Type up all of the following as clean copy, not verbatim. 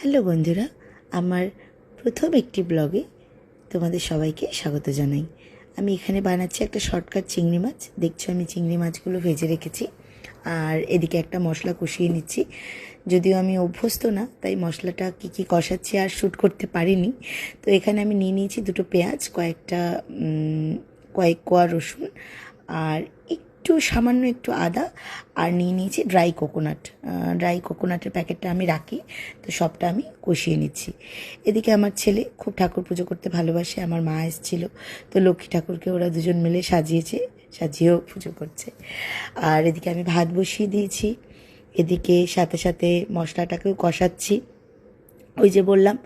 Hello বন্ধুরা, আমার প্রথম একটি ব্লগে তোমাদের সবাইকে স্বাগত জানাই। আমি এখানে বানাচ্ছি একটা শর্টকাট চিংড়ি মাছ। দেখছো আমি চিংড়ি মাছগুলো ভেজে রেখেছি, আর এদিকে একটা মশলা কষিয়ে নিচ্ছি। যদিও আমি অভ্যস্ত না, তাই মশলাটা কী কষাচ্ছি আর শ্যুট করতে পারিনি। তো এখানে আমি নিয়ে নিয়েছি দুটো পেঁয়াজ, কয়েক কোয়া রসুন, আর সামান্য একটু আদা, আর নিয়ে নিয়েছি ড্রাই কোকোনাটের প্যাকেটটা আমি রাখি, তো সবটা আমি কষিয়ে নিচ্ছি। এদিকে আমার ছেলে খুব ঠাকুর পুজো করতে ভালোবাসে। আমার মা এসেছিল, তো লক্ষ্মী ঠাকুরকে ওরা দুজন মিলে সাজিয়েও পুজো করছে। আর এদিকে আমি ভাত বসিয়ে দিয়েছি। এদিকে সাথে সাথে মশলাটাকেও কষাচ্ছি। ওই যে বললাম,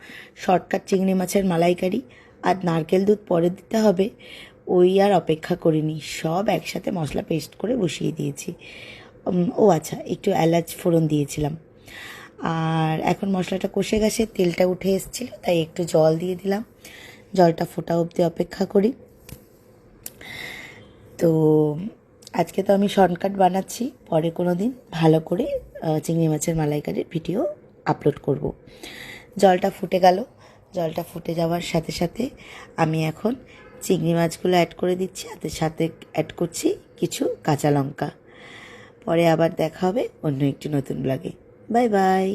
শর্টকাট চিংড়ি মাছের মালাইকারি, আর নারকেল দুধ পরে দিতে হবে, ওই আর অপেক্ষা করিনি, সব একসাথে মশলা পেস্ট করে বসিয়ে দিয়েছি। ও আচ্ছা, একটু এলাচ ফোড়ন দিয়েছিলাম। আর এখন মশলাটা কষে গেছে, তেলটা উঠে এসেছিলো, তাই একটু জল দিয়ে দিলাম। জলটা ফোটা অবধি অপেক্ষা করি। তো আজকে তো আমি শর্টকাট বানাচ্ছি, পরে কোনো দিন ভালো করে চিংড়ি মাছের মালাইকারির ভিডিও আপলোড করব। জলটা ফুটে গেল। জলটা ফুটে যাওয়ার সাথে সাথে আমি এখন চিংড়ি মাছগুলো অ্যাড করে দিচ্ছি, সাথে অ্যাড করছি কিছু কাঁচা লঙ্কা। পরে আবার দেখা হবে অন্য একটি নতুন ব্লগে। Bye bye.